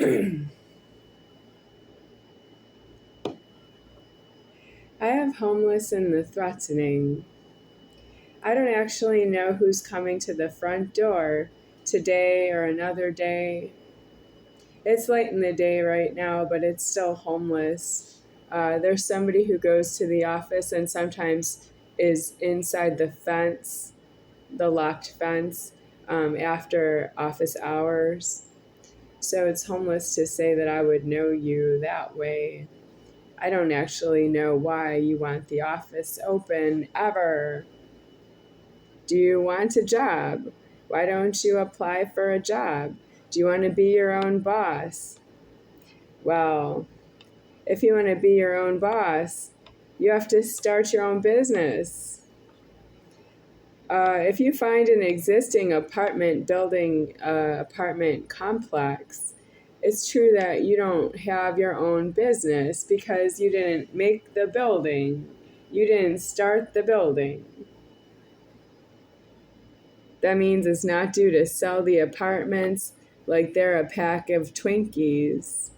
I have homeless in the threatening. I don't actually know who's coming to the front door today or another day. It's late in the day right now, but it's still homeless. There's somebody who goes to the office and sometimes is inside the fence, the locked fence, after office hours. So it's homeless to say that I would know you that way. I don't actually know why you want the office open ever. Do you want a job? Why don't you apply for a job? Do you want to be your own boss? Well, if you want to be your own boss, you have to start your own business. If you find an existing apartment building, apartment complex, it's true that you don't have your own business because you didn't make the building. You didn't start the building. That means it's not due to sell the apartments like they're a pack of Twinkies.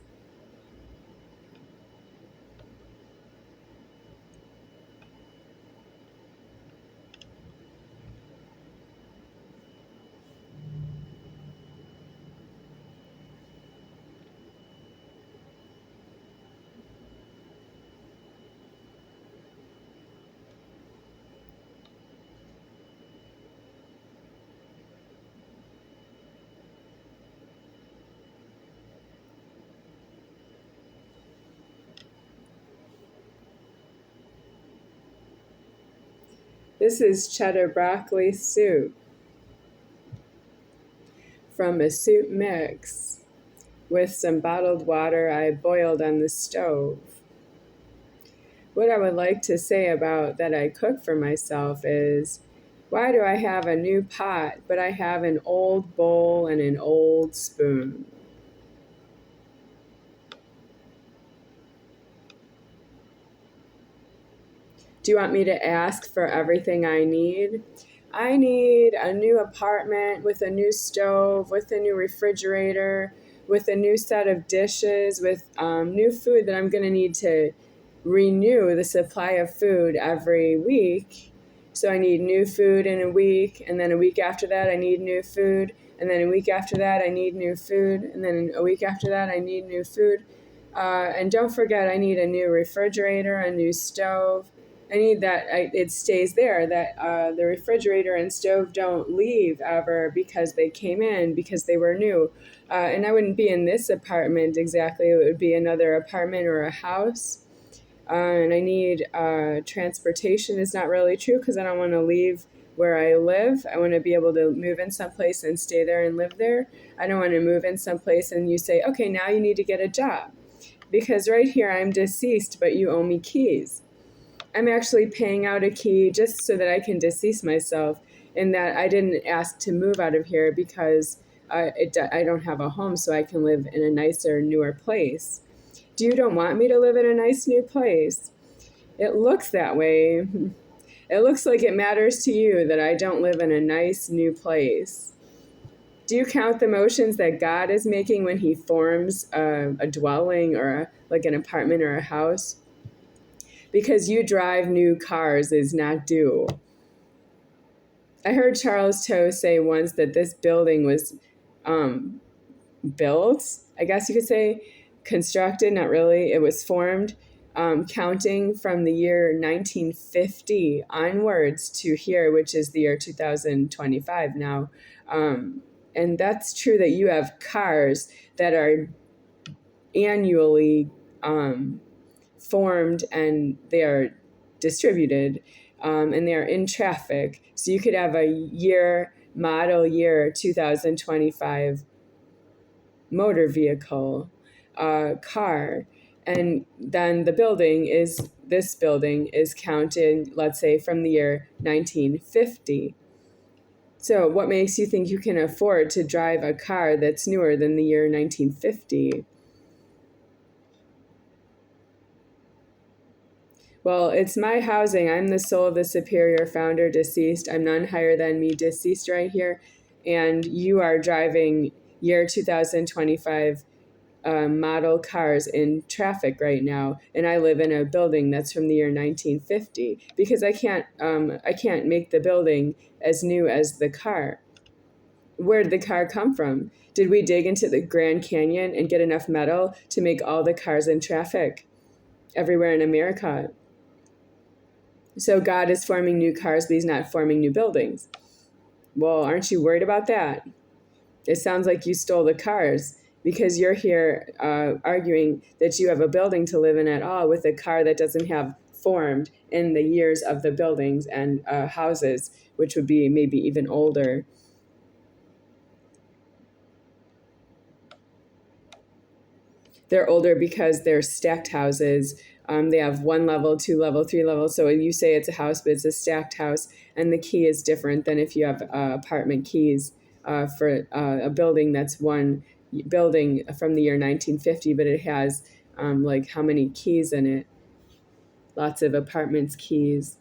This is cheddar broccoli soup from a soup mix with some bottled water I boiled on the stove. What I would like to say about that I cook for myself is, why do I have a new pot, but I have an old bowl and an old spoon? Do you want me to ask for everything I need? I need a new apartment with a new stove, with a new refrigerator, with a new set of dishes, with new food that I'm going to need to renew the supply of food every week. So I need new food in a week, and then a week after that I need new food, and then a week after that I need new food, and then a week after that I need new food. And don't forget, I need a new refrigerator, a new stove. I need that it stays there, that the refrigerator and stove don't leave ever because they came in, because they were new. And I wouldn't be in this apartment exactly. It would be another apartment or a house. And I need transportation is not really true because I don't want to leave where I live. I want to be able to move in someplace and stay there and live there. I don't want to move in someplace and you say, okay, now you need to get a job. Because right here I'm deceased, but you owe me keys. I'm actually paying out a key just so that I can decease myself, and that I didn't ask to move out of here because I don't have a home, so I can live in a nicer, newer place. You don't want me to live in a nice new place? It looks that way. It looks like it matters to you that I don't live in a nice new place. Do you count the motions that God is making when he forms a dwelling or like an apartment or a house? Because you drive new cars is not due. I heard Charles Toh say once that this building was built, I guess you could say, constructed, not really. It was formed counting from the year 1950 onwards to here, which is the year 2025 now. And that's true that you have cars that are annually formed and they are distributed and they are in traffic. So you could have a model year 2025 motor vehicle car, and then this building is counted, let's say, from the year 1950. So what makes you think you can afford to drive a car that's newer than the year 1950? Well, it's my housing. I'm the soul of the superior founder, deceased. I'm none higher than me, deceased right here. And you are driving year 2025 model cars in traffic right now, and I live in a building that's from the year 1950 because I can't make the building as new as the car. Where did the car come from? Did we dig into the Grand Canyon and get enough metal to make all the cars in traffic everywhere in America? So God is forming new cars, but he's not forming new buildings. Well, aren't you worried about that? It sounds like you stole the cars because you're here arguing that you have a building to live in at all with a car that doesn't have formed in the years of the buildings and houses, which would be maybe even older. They're older because they're stacked houses. They have 1 level, 2 level, 3 levels. So you say it's a house, but it's a stacked house, and the key is different than if you have apartment keys for a building that's one building from the year 1950, but it has like how many keys in it? Lots of apartments keys.